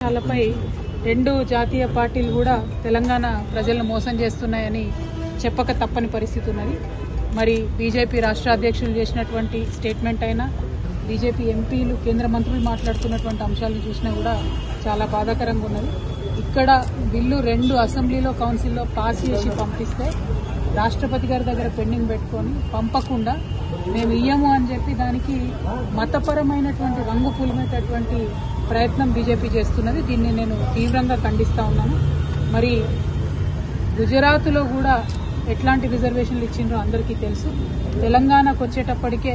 అంశాలపై రెండు జాతీయ పార్టీలు కూడా తెలంగాణ ప్రజలను మోసం చేస్తున్నాయని చెప్పక తప్పని పరిస్థితి ఉన్నది. మరి బీజేపీ రాష్ట్ర అధ్యక్షులు చేసినటువంటి స్టేట్మెంట్ అయినా, బీజేపీ ఎంపీలు కేంద్ర మంత్రులు మాట్లాడుతున్నటువంటి అంశాలను చూసినా కూడా చాలా బాధాకరంగా ఉన్నది. ఇక్కడ బిల్లు 2 అసెంబ్లీలో కౌన్సిల్లో పాస్ చేసి పంపిస్తే రాష్ట్రపతి గారి దగ్గర పెండింగ్ పెట్టుకొని పంపకుండా మేము ఇయ్యము అని చెప్పి దానికి మతపరమైనటువంటి రంగు పులిమేటటువంటి ప్రయత్నం బీజేపీ చేస్తున్నది. దీన్ని నేను తీవ్రంగా ఖండిస్తా ఉన్నాను. మరి గుజరాత్లో కూడా ఎట్లాంటి రిజర్వేషన్లు ఇచ్చిండ్రో అందరికీ తెలుసు. తెలంగాణకు వచ్చేటప్పటికే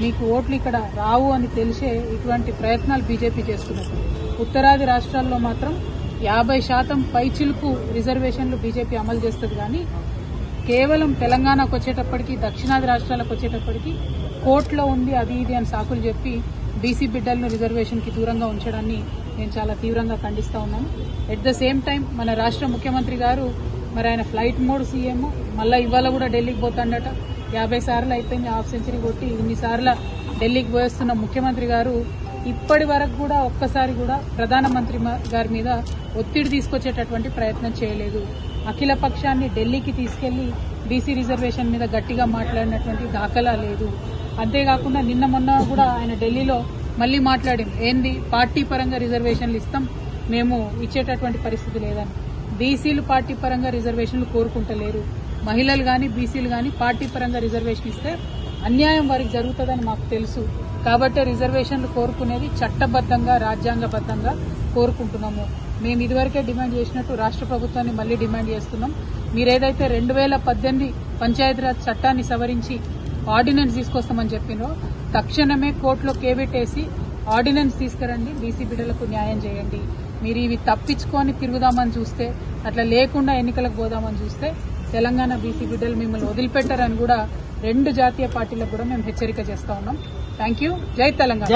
మీకు ఓట్లు ఇక్కడ రావు అని తెలిసే ఇటువంటి ప్రయత్నాలు బీజేపీ చేస్తున్నది. ఉత్తరాది రాష్ట్రాల్లో మాత్రం 50% పైచిలుకు రిజర్వేషన్లు బీజేపీ అమలు చేస్తుంది. కానీ కేవలం తెలంగాణకు వచ్చేటప్పటికి, దక్షిణాది రాష్ట్రాలకు వచ్చేటప్పటికి కోర్టులో ఉంది అది ఇది అని సాకులు చెప్పి బీసీ బిడ్డలను రిజర్వేషన్కి దూరంగా ఉంచడాన్ని నేను చాలా తీవ్రంగా ఖండిస్తా ఉన్నాను. ఎట్ ద సేమ్ టైం మన రాష్ట్ర ముఖ్యమంత్రి గారు మరి ఆయన ఫ్లైట్ మోడ్ సీఎం మళ్ళీ ఇవాళ కూడా ఢిల్లీకి పోతాడట. 50 సార్లు అయిపోయింది, హాఫ్ సెంచరీ కొట్టి ఇన్నిసార్లు ఢిల్లీకి పోయేస్తున్న ముఖ్యమంత్రి గారు ఇప్పటి వరకు కూడా ఒక్కసారి కూడా ప్రధానమంత్రి గారి మీద ఒత్తిడి తీసుకొచ్చేటటువంటి ప్రయత్నం చేయలేదు. అఖిల పక్షాన్ని ఢిల్లీకి తీసుకెళ్లి బీసీ రిజర్వేషన్ మీద గట్టిగా మాట్లాడినటువంటి దాఖలా లేదు. అంతేకాకుండా నిన్న మొన్న కూడా ఆయన ఢిల్లీలో మళ్లీ మాట్లాడింది, ఏంది పార్టీ పరంగా రిజర్వేషన్లు ఇస్తాం, మేము ఇచ్చేటటువంటి పరిస్థితి లేదని. బీసీలు పార్టీ పరంగా రిజర్వేషన్లు కోరుకుంటలేరు. మహిళలు గాని బీసీలు గాని పార్టీ పరంగా రిజర్వేషన్ ఇస్తే అన్యాయం వారికి జరుగుతుందని మాకు తెలుసు. కాబట్టి రిజర్వేషన్లు కోరుకునేది చట్టబద్దంగా, రాజ్యాంగబద్దంగా కోరుకుంటున్నాము. మేము ఇదివరకే డిమాండ్ చేసినట్టు రాష్ట్ర ప్రభుత్వాన్ని మళ్లీ డిమాండ్ చేస్తున్నాం. మీరేదైతే 2018 పంచాయతీరాజ్ చట్టాన్ని సవరించి ఆర్డినెన్స్ తీసుకొస్తామని చెప్పినో తక్షణమే కోర్టులో కేబెట్టేసి ఆర్డినెన్స్ తీసుకురండి, బీసీ బిడ్డలకు న్యాయం చేయండి. మీరు ఇవి తప్పించుకొని తిరుగుదామని చూస్తే, అట్లా లేకుండా ఎన్నికలకు పోదామని చూస్తే తెలంగాణ బీసీ బిడ్డలు మిమ్మల్ని వదిలిపెట్టారని కూడా 2 జాతీయ పార్టీలకు కూడా మేము హెచ్చరిక చేస్తా ఉన్నాం. Thank you. జై తెలంగాణ.